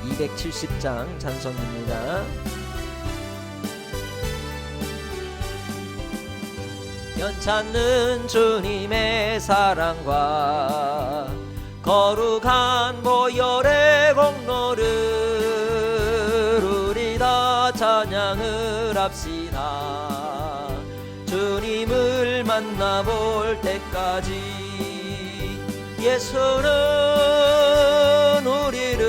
270장 찬송입니다. 변찮는 주님의 사랑과 거룩한 보혈의 공로를 우리 다 찬양을 합시다. 주님을 만나볼 때까지 예수는 우리를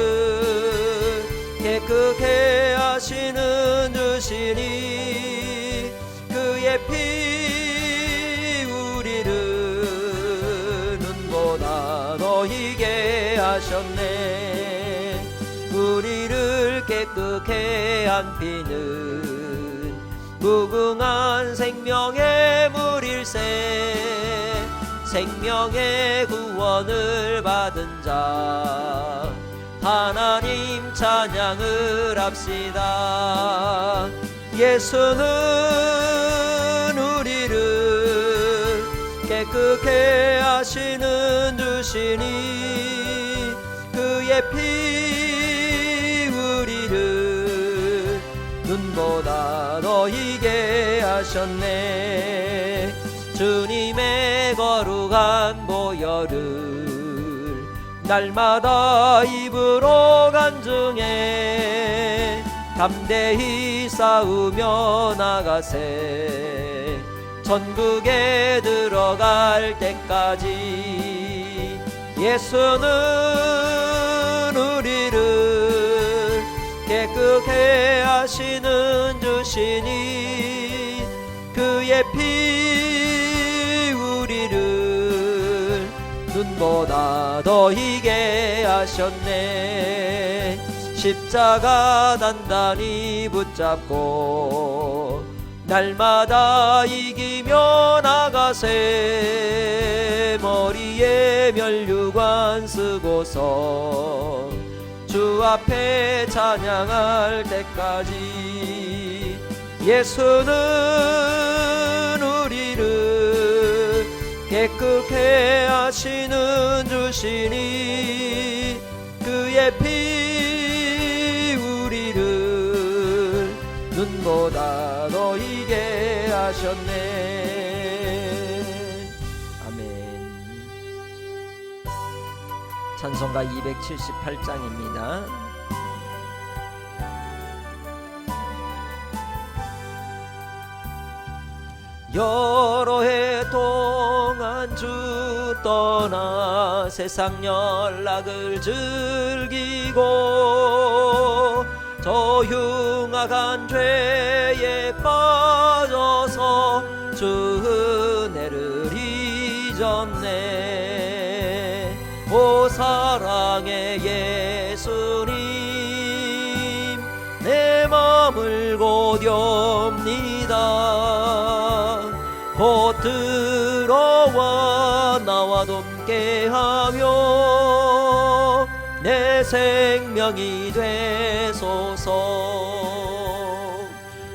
깨끗게 하시는 주시니 그의 피 우리를 눈보다 더 희게 하셨네. 우리를 깨끗게 한 피는 무궁한 생명의 물일세. 생명의 구원을 받은 자 하나님 찬양을 합시다. 예수는 우리를 깨끗게 하시는 주시니 그의 피 우리를 눈보다 더 희게 하셨네. 주님의 거룩한 보혈을 날마다 입으로 간증해 담대히 싸우며 나가세. 천국에 들어갈 때까지 예수는 우리를 깨끗게 하시는 주시니 그의 피 우리를 눈보다 더 희게 하셨네. 십자가 단단히 붙잡고 날마다 이기며 나가세. 머리에 면류관 쓰고서 주 앞에 찬양할 때까지 예수는 우리를 깨끗게 하시는 주시니 그의 피 우리를 눈보다 더 희게 하셨네. 아멘. 찬송가 278장입니다. 여러 해 동안 주 떠나 세상 연락을 즐기고 저 흉악한 죄에 빠져서 주 은혜를 잊었네. 오 사랑의 예수님 내 맘을 고뎨니다. 곧 들어와 나와 동행하며 내 생명이 되소서.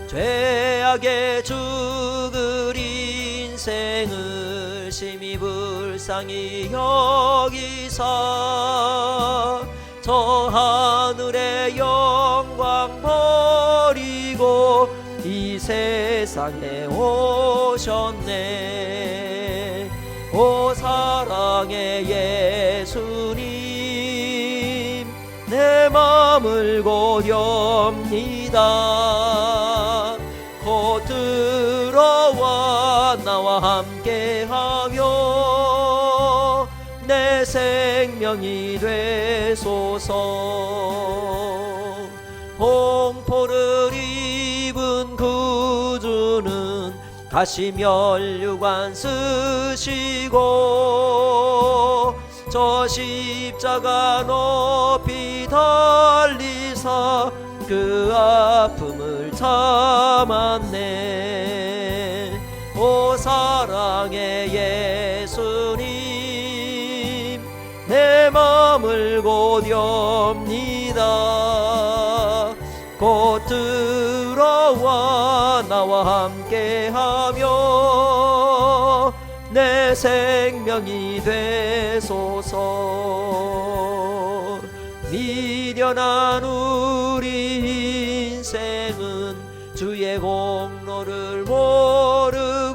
죄악에 죽을 인생을 심히 불쌍히 여기사 저 하늘의 영광 버리고 이 세상에 오셨네. 오 사랑의 예수님 내 맘을 고뎨니다. 곧 들어와 나와 함께하며 내 생명이 되소서. 공포를 입은 구주는 가시 면류관 쓰시고 저 십자가 높이 달리사 그 아픔을 참았네. 오 사랑의 예수님 내 맘을 고뎨니다. 곧 들어와 나와 함께하며 내 생명이 되소서. 미련한 우리 인생은 주의 공로를 모르고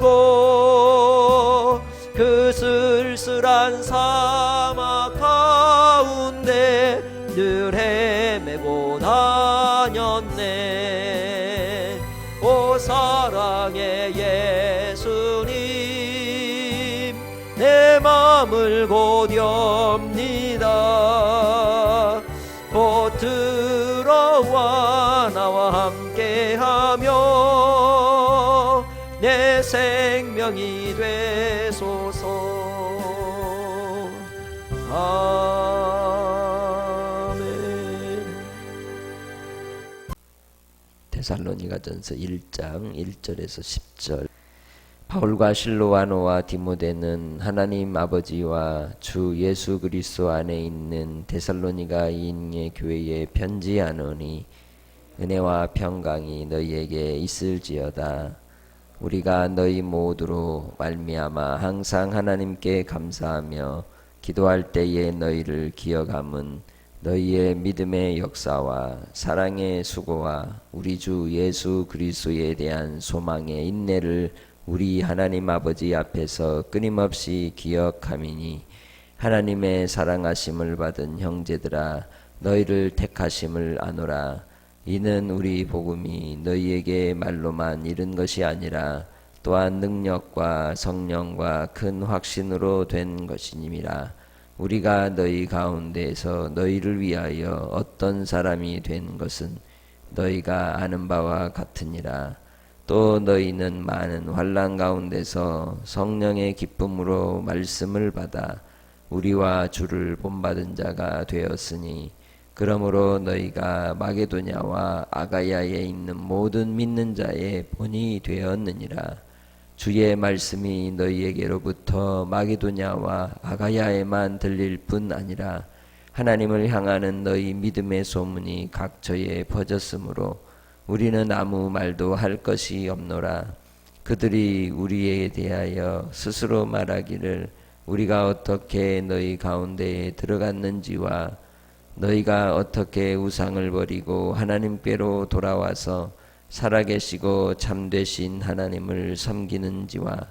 그 쓸쓸한 사막 가운데 늘 헤매고 다녔네. 오 사랑의 예수님, 내 맘을 곧 엽니다. 곧 들어와 나와 함께하며 내 생명이 되소서. 아멘. 데살로니가전서 1장 1절에서 10절. 바울과 실로아노와 디모데는 하나님 아버지와 주 예수 그리스도 안에 있는 데살로니가인의 교회에 편지하노니 은혜와 평강이 너희에게 있을지어다. 우리가 너희 모두로 말미암아 항상 하나님께 감사하며 기도할 때에 너희를 기억함은 너희의 믿음의 역사와 사랑의 수고와 우리 주 예수 그리스도에 대한 소망의 인내를 우리 하나님 아버지 앞에서 끊임없이 기억함이니, 하나님의 사랑하심을 받은 형제들아 너희를 택하심을 아노라. 이는 우리 복음이 너희에게 말로만 이른 것이 아니라 또한 능력과 성령과 큰 확신으로 된 것이니라. 우리가 너희 가운데에서 너희를 위하여 어떤 사람이 된 것은 너희가 아는 바와 같으니라. 또 너희는 많은 환난 가운데서 성령의 기쁨으로 말씀을 받아 우리와 주를 본받은 자가 되었으니, 그러므로 너희가 마게도냐와 아가야에 있는 모든 믿는 자의 본이 되었느니라. 주의 말씀이 너희에게로부터 마게도냐와 아가야에만 들릴 뿐 아니라 하나님을 향하는 너희 믿음의 소문이 각처에 퍼졌으므로 우리는 아무 말도 할 것이 없노라. 그들이 우리에 대하여 스스로 말하기를 우리가 어떻게 너희 가운데에 들어갔는지와 너희가 어떻게 우상을 버리고 하나님께로 돌아와서 살아계시고 참되신 하나님을 섬기는지와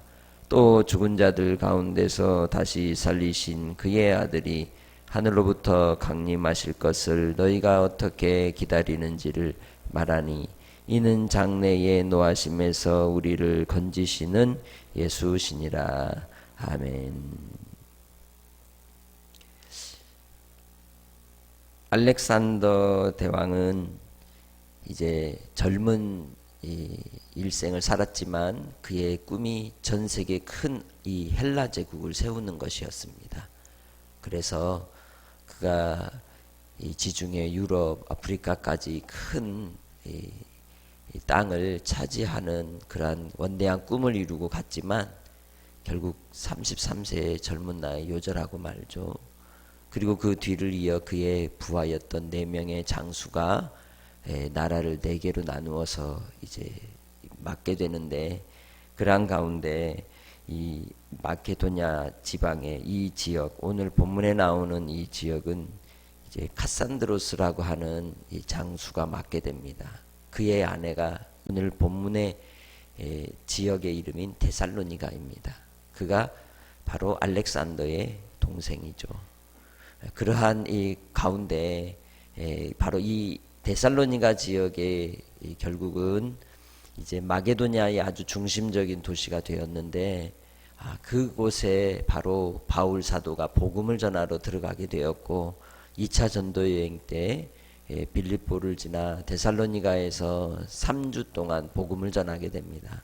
또 죽은 자들 가운데서 다시 살리신 그의 아들이 하늘로부터 강림하실 것을 너희가 어떻게 기다리는지를 말하니, 이는 장래의 노하심에서 우리를 건지시는 예수시니라. 아멘. 알렉산더 대왕은 이제 젊은 일생을 살았지만 그의 꿈이 전 세계 큰 이 헬라 제국을 세우는 것이었습니다. 그래서 그가 이 지중해, 유럽, 아프리카까지 큰 이 땅을 차지하는 그러한 원대한 꿈을 이루고 갔지만 결국 33세의 젊은 나이에 요절하고 말죠. 그리고 그 뒤를 이어 그의 부하였던 4명의 장수가 나라를 4개로 나누어서 이제 맡게 되는데, 그러한 가운데 이 마케도냐 지방의 이 지역, 오늘 본문에 나오는 이 지역은 이제 카산드로스라고 하는 이 장수가 맡게 됩니다. 그의 아내가 오늘 본문의 지역의 이름인 데살로니가입니다. 그가 바로 알렉산더의 동생이죠. 그러한 이 가운데 바로 이 데살로니가 지역의 결국은 이제 마게도냐의 아주 중심적인 도시가 되었는데, 그곳에 바로 바울 사도가 복음을 전하러 들어가게 되었고, 2차 전도 여행 때 빌립보를 지나 데살로니가에서 3주 동안 복음을 전하게 됩니다.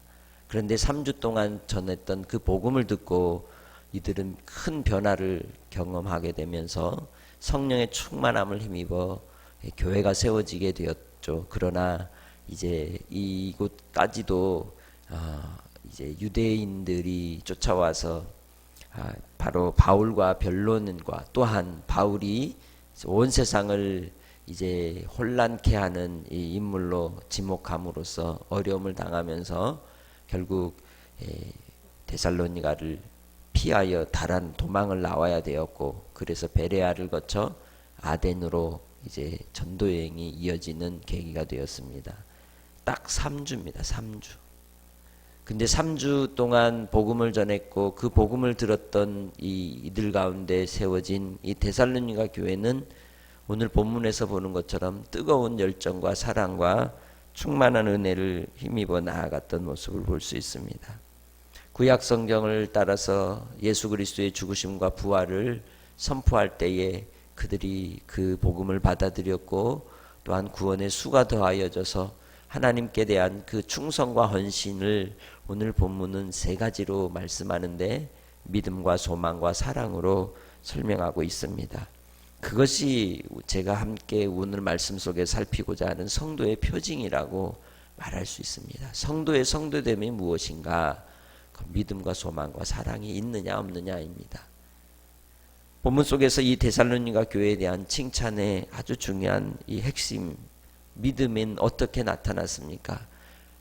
그런데 3주 동안 전했던 그 복음을 듣고 이들은 큰 변화를 경험하게 되면서 성령의 충만함을 힘입어 교회가 세워지게 되었죠. 그러나 이제 이곳까지도 이제 유대인들이 쫓아와서 바로 바울과 변론과 또한 바울이 온 세상을 이제 혼란케 하는 이 인물로 지목함으로써 어려움을 당하면서 결국 데살로니가를 피하여 도망을 나와야 되었고, 그래서 베레아를 거쳐 아덴으로 이제 전도 여행이 이어지는 계기가 되었습니다. 딱 3주입니다. 3주. 근데 3주 동안 복음을 전했고 그 복음을 들었던 이들 가운데 세워진 이 데살로니가 교회는 오늘 본문에서 보는 것처럼 뜨거운 열정과 사랑과 충만한 은혜를 힘입어 나아갔던 모습을 볼 수 있습니다. 구약 성경을 따라서 예수 그리스도의 죽으심과 부활을 선포할 때에 그들이 그 복음을 받아들였고 또한 구원의 수가 더하여져서 하나님께 대한 그 충성과 헌신을 오늘 본문은 세 가지로 말씀하는데 믿음과 소망과 사랑으로 설명하고 있습니다. 그것이 제가 함께 오늘 말씀 속에 살피고자 하는 성도의 표징이라고 말할 수 있습니다. 성도의 성도됨이 무엇인가? 믿음과 소망과 사랑이 있느냐 없느냐입니다. 본문 속에서 이 데살로니가 교회에 대한 칭찬의 아주 중요한 이 핵심 믿음은 어떻게 나타났습니까?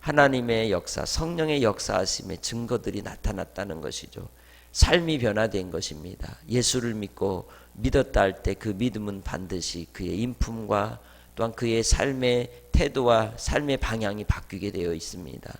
하나님의 역사, 성령의 역사하심의 증거들이 나타났다는 것이죠. 삶이 변화된 것입니다. 예수를 믿고 믿었다 할 때 그 믿음은 반드시 그의 인품과 또한 그의 삶의 태도와 삶의 방향이 바뀌게 되어 있습니다.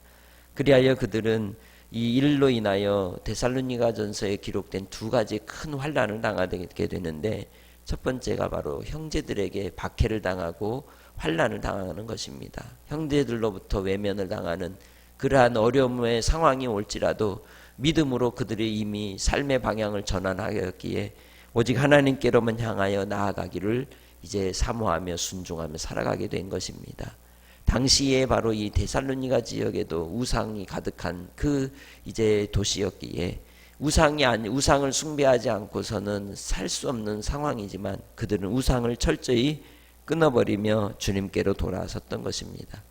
그리하여 그들은 이 일로 인하여 데살로니가전서에 기록된 두 가지 큰 환난을 당하게 되는데 첫 번째가 바로 형제들에게 박해를 당하고 환난을 당하는 것입니다. 형제들로부터 외면을 당하는 그러한 어려움의 상황이 올지라도 믿음으로 그들이 이미 삶의 방향을 전환하였기에 오직 하나님께로만 향하여 나아가기를 이제 사모하며 순종하며 살아가게 된 것입니다. 당시에 바로 이 데살로니가 지역에도 우상이 가득한 그 이제 도시였기에 우상을 숭배하지 않고서는 살 수 없는 상황이지만 그들은 우상을 철저히 끊어버리며 주님께로 돌아섰던 것입니다.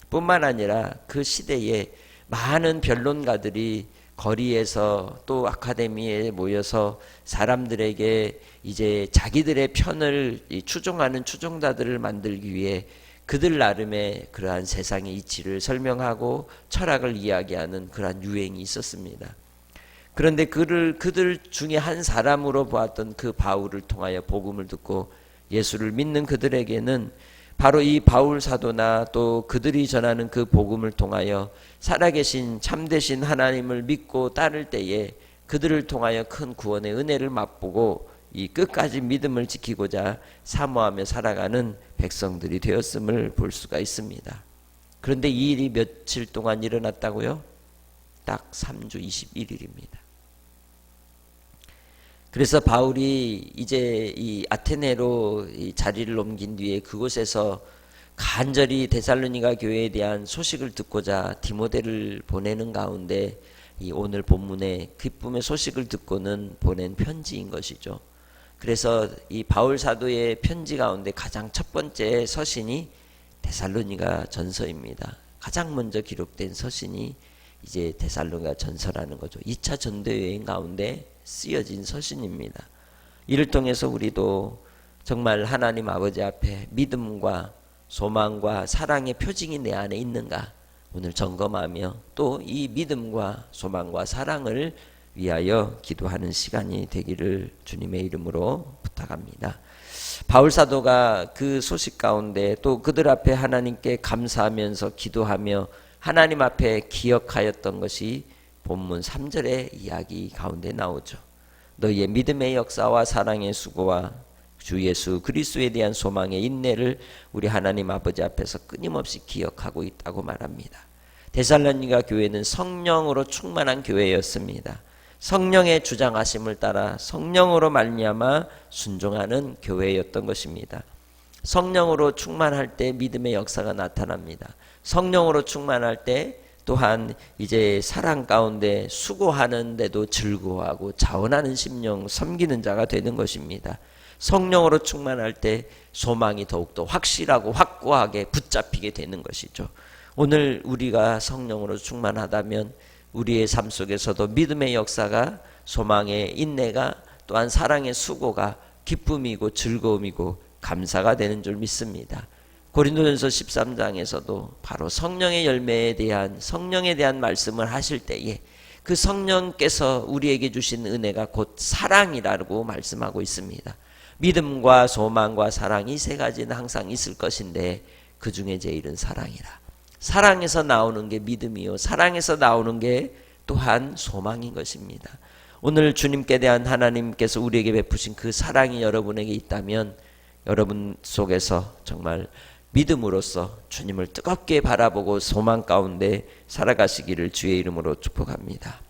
뿐만 아니라 그 시대에 많은 변론가들이 거리에서 또 아카데미에 모여서 사람들에게 이제 자기들의 편을 추종하는 추종자들을 만들기 위해 그들 나름의 그러한 세상의 이치를 설명하고 철학을 이야기하는 그러한 유행이 있었습니다. 그런데 그들 중에 한 사람으로 보았던 그 바울을 통하여 복음을 듣고 예수를 믿는 그들에게는 바로 이 바울 사도나 또 그들이 전하는 그 복음을 통하여 살아계신 참되신 하나님을 믿고 따를 때에 그들을 통하여 큰 구원의 은혜를 맛보고 이 끝까지 믿음을 지키고자 사모하며 살아가는 백성들이 되었음을 볼 수가 있습니다. 그런데 이 일이 며칠 동안 일어났다고요? 딱 3주 21일입니다. 그래서 바울이 이제 이 아테네로 이 자리를 옮긴 뒤에 그곳에서 간절히 데살로니가 교회에 대한 소식을 듣고자 디모데를 보내는 가운데 이 오늘 본문의 기쁨의 소식을 듣고는 보낸 편지인 것이죠. 그래서 이 바울 사도의 편지 가운데 가장 첫 번째 서신이 데살로니가 전서입니다. 가장 먼저 기록된 서신이 이제 데살로니가 전서라는 거죠. 2차 전도 여행 가운데 쓰여진 서신입니다. 이를 통해서 우리도 정말 하나님 아버지 앞에 믿음과 소망과 사랑의 표징이 내 안에 있는가 오늘 점검하며 또 이 믿음과 소망과 사랑을 위하여 기도하는 시간이 되기를 주님의 이름으로 부탁합니다. 바울 사도가 그 소식 가운데 또 그들 앞에 하나님께 감사하면서 기도하며 하나님 앞에 기억하였던 것이 본문 3절의 이야기 가운데 나오죠. 너희의 믿음의 역사와 사랑의 수고와 주 예수 그리스도에 대한 소망의 인내를 우리 하나님 아버지 앞에서 끊임없이 기억하고 있다고 말합니다. 데살로니가 교회는 성령으로 충만한 교회였습니다. 성령의 주장하심을 따라 성령으로 말미암아 순종하는 교회였던 것입니다. 성령으로 충만할 때 믿음의 역사가 나타납니다. 성령으로 충만할 때 또한 이제 사랑 가운데 수고하는데도 즐거워하고 자원하는 심령 섬기는 자가 되는 것입니다. 성령으로 충만할 때 소망이 더욱더 확실하고 확고하게 붙잡히게 되는 것이죠. 오늘 우리가 성령으로 충만하다면 우리의 삶 속에서도 믿음의 역사가 소망의 인내가 또한 사랑의 수고가 기쁨이고 즐거움이고 감사가 되는 줄 믿습니다. 고린도전서 13장에서도 바로 성령의 열매에 대한 성령에 대한 말씀을 하실 때에 그 성령께서 우리에게 주신 은혜가 곧 사랑이라고 말씀하고 있습니다. 믿음과 소망과 사랑 이 세 가지는 항상 있을 것인데 그 중에 제일은 사랑이라. 사랑에서 나오는 게 믿음이요, 사랑에서 나오는 게 또한 소망인 것입니다. 오늘 주님께 대한 하나님께서 우리에게 베푸신 그 사랑이 여러분에게 있다면 여러분 속에서 정말 믿음으로써 주님을 뜨겁게 바라보고 소망 가운데 살아가시기를 주의 이름으로 축복합니다.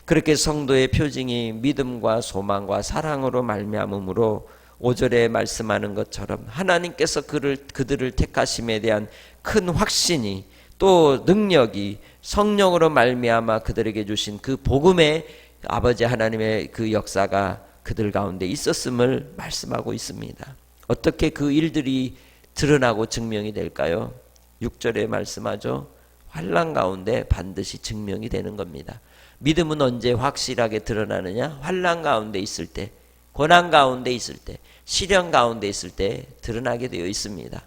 그렇게 성도의 표징이 믿음과 소망과 사랑으로 말미암음으로 5절에 말씀하는 것처럼 하나님께서 그들을 택하심에 대한 큰 확신이, 또 능력이 성령으로 말미암아 그들에게 주신 그 복음의 아버지 하나님의 그 역사가 그들 가운데 있었음을 말씀하고 있습니다. 어떻게 그 일들이 드러나고 증명이 될까요? 6절에 말씀하죠. 환난 가운데 반드시 증명이 되는 겁니다. 믿음은 언제 확실하게 드러나느냐? 환난 가운데 있을 때, 고난 가운데 있을 때, 시련 가운데 있을 때 드러나게 되어 있습니다.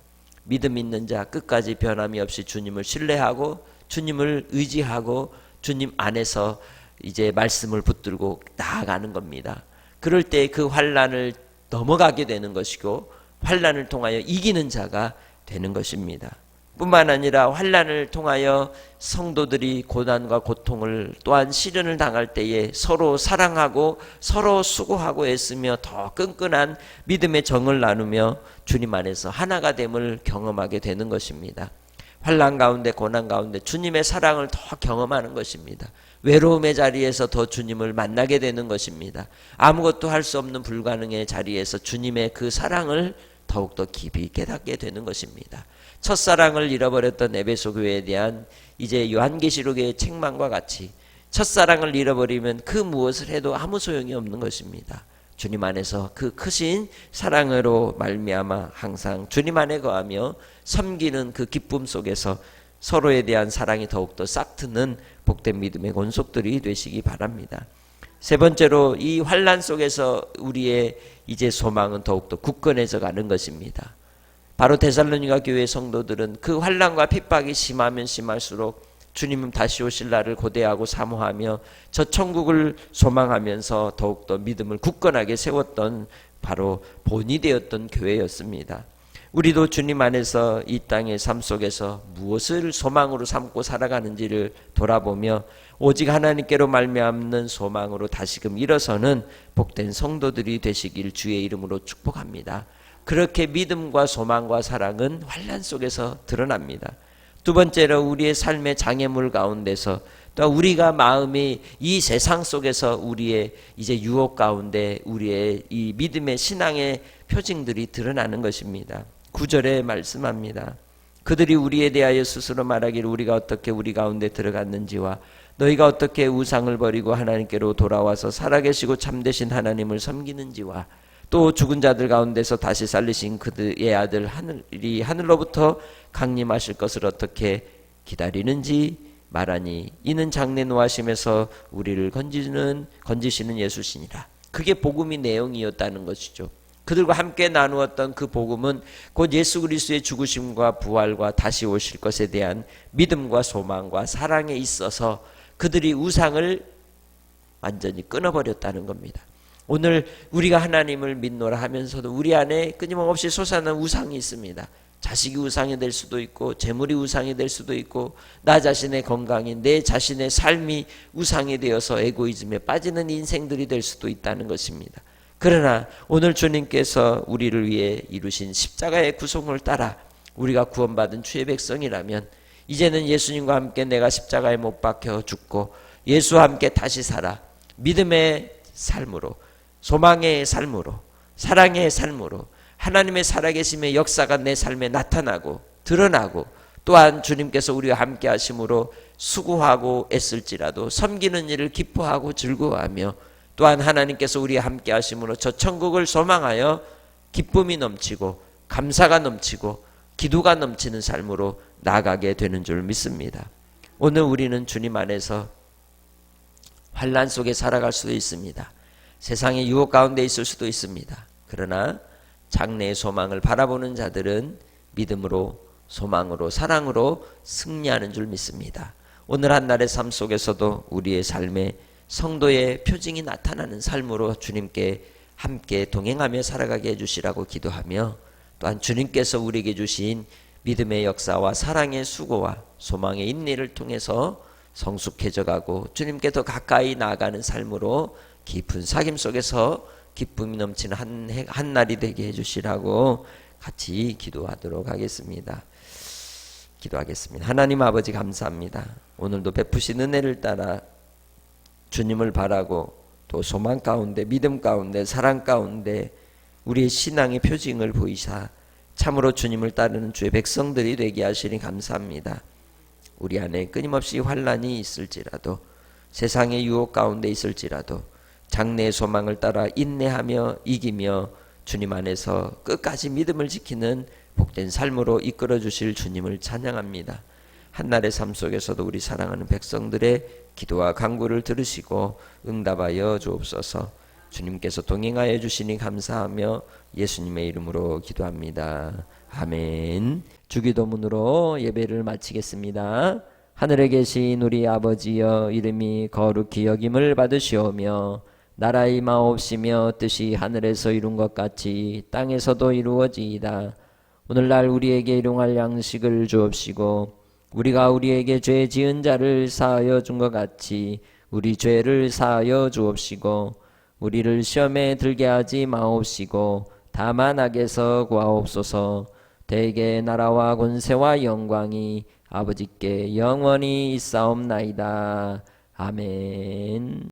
믿음 있는 자 끝까지 변함이 없이 주님을 신뢰하고 주님을 의지하고 주님 안에서 이제 말씀을 붙들고 나아가는 겁니다. 그럴 때 그 환난을 넘어가게 되는 것이고 환난을 통하여 이기는 자가 되는 것입니다. 뿐만 아니라 환난을 통하여 성도들이 고난과 고통을 또한 시련을 당할 때에 서로 사랑하고 서로 수고하고 애쓰며 더 끈끈한 믿음의 정을 나누며 주님 안에서 하나가 됨을 경험하게 되는 것입니다. 환난 가운데 고난 가운데 주님의 사랑을 더 경험하는 것입니다. 외로움의 자리에서 더 주님을 만나게 되는 것입니다. 아무것도 할 수 없는 불가능의 자리에서 주님의 그 사랑을 더욱더 깊이 깨닫게 되는 것입니다. 첫사랑을 잃어버렸던 에베소 교회에 대한 이제 요한계시록의 책망과 같이 첫사랑을 잃어버리면 그 무엇을 해도 아무 소용이 없는 것입니다. 주님 안에서 그 크신 사랑으로 말미암아 항상 주님 안에 거하며 섬기는 그 기쁨 속에서 서로에 대한 사랑이 더욱더 싹트는 복된 믿음의 권속들이 되시기 바랍니다. 세 번째로 이 환난 속에서 우리의 이제 소망은 더욱더 굳건해져 가는 것입니다. 바로 데살로니가 교회 성도들은 그 환난과 핍박이 심하면 심할수록 주님은 다시 오실 날을 고대하고 사모하며 저 천국을 소망하면서 더욱더 믿음을 굳건하게 세웠던 바로 본이 되었던 교회였습니다. 우리도 주님 안에서 이 땅의 삶 속에서 무엇을 소망으로 삼고 살아가는지를 돌아보며 오직 하나님께로 말미암는 소망으로 다시금 일어서는 복된 성도들이 되시길 주의 이름으로 축복합니다. 그렇게 믿음과 소망과 사랑은 환난 속에서 드러납니다. 두 번째로 우리의 삶의 장애물 가운데서 또 우리가 마음이 이 세상 속에서 우리의 이제 유혹 가운데 우리의 이 믿음의 신앙의 표징들이 드러나는 것입니다. 9절에 말씀합니다. 그들이 우리에 대하여 스스로 말하기를 우리가 어떻게 우리 가운데 들어갔는지와 너희가 어떻게 우상을 버리고 하나님께로 돌아와서 살아계시고 참되신 하나님을 섬기는지와 또 죽은 자들 가운데서 다시 살리신 그들의 아들 하늘로부터 강림하실 것을 어떻게 기다리는지 말하니 이는 장래 노하심에서 우리를 건지시는 예수시니라. 그게 복음의 내용이었다는 것이죠. 그들과 함께 나누었던 그 복음은 곧 예수 그리스도의 죽으심과 부활과 다시 오실 것에 대한 믿음과 소망과 사랑에 있어서 그들이 우상을 완전히 끊어버렸다는 겁니다. 오늘 우리가 하나님을 믿노라 하면서도 우리 안에 끊임없이 솟아나는 우상이 있습니다. 자식이 우상이 될 수도 있고 재물이 우상이 될 수도 있고 나 자신의 건강이 내 자신의 삶이 우상이 되어서 에고이즘에 빠지는 인생들이 될 수도 있다는 것입니다. 그러나 오늘 주님께서 우리를 위해 이루신 십자가의 구속을 따라 우리가 구원받은 주의 백성이라면 이제는 예수님과 함께 내가 십자가에 못 박혀 죽고 예수와 함께 다시 살아 믿음의 삶으로 소망의 삶으로 사랑의 삶으로 하나님의 살아계심의 역사가 내 삶에 나타나고 드러나고 또한 주님께서 우리와 함께 하심으로 수고하고 애쓸지라도 섬기는 일을 기뻐하고 즐거워하며 또한 하나님께서 우리와 함께 하심으로 저 천국을 소망하여 기쁨이 넘치고 감사가 넘치고 기도가 넘치는 삶으로 나아가게 되는 줄 믿습니다. 오늘 우리는 주님 안에서 환난 속에 살아갈 수도 있습니다. 세상의 유혹 가운데 있을 수도 있습니다. 그러나 장래의 소망을 바라보는 자들은 믿음으로 소망으로 사랑으로 승리하는 줄 믿습니다. 오늘 한날의 삶 속에서도 우리의 삶에 성도의 표징이 나타나는 삶으로 주님께 함께 동행하며 살아가게 해주시라고 기도하며, 또한 주님께서 우리에게 주신 믿음의 역사와 사랑의 수고와 소망의 인내를 통해서 성숙해져가고 주님께 더 가까이 나아가는 삶으로 깊은 사귐 속에서 기쁨이 넘치는 한 날이 되게 해주시라고 같이 기도하도록 하겠습니다. 기도하겠습니다. 하나님 아버지 감사합니다. 오늘도 베푸신 은혜를 따라 주님을 바라고 또 소망 가운데, 믿음 가운데, 사랑 가운데 우리의 신앙의 표징을 보이사 참으로 주님을 따르는 주의 백성들이 되게 하시니 감사합니다. 우리 안에 끊임없이 환난이 있을지라도, 세상의 유혹 가운데 있을지라도 장래의 소망을 따라 인내하며 이기며 주님 안에서 끝까지 믿음을 지키는 복된 삶으로 이끌어 주실 주님을 찬양합니다. 한날의 삶 속에서도 우리 사랑하는 백성들의 기도와 간구를 들으시고 응답하여 주옵소서. 주님께서 동행하여 주시니 감사하며 예수님의 이름으로 기도합니다. 아멘. 주기도문으로 예배를 마치겠습니다. 하늘에 계신 우리 아버지여, 이름이 거룩히 여김을 받으시오며 나라의 임하옵시며 뜻이 하늘에서 이룬 것 같이 땅에서도 이루어지이다. 오늘날 우리에게 일용할 양식을 주옵시고 우리가 우리에게 죄 지은 자를 사하여 준 것 같이 우리 죄를 사하여 주옵시고 우리를 시험에 들게 하지 마옵시고 다만 악에서 구하옵소서. 대개 나라와 권세와 영광이 아버지께 영원히 있사옵나이다. 아멘.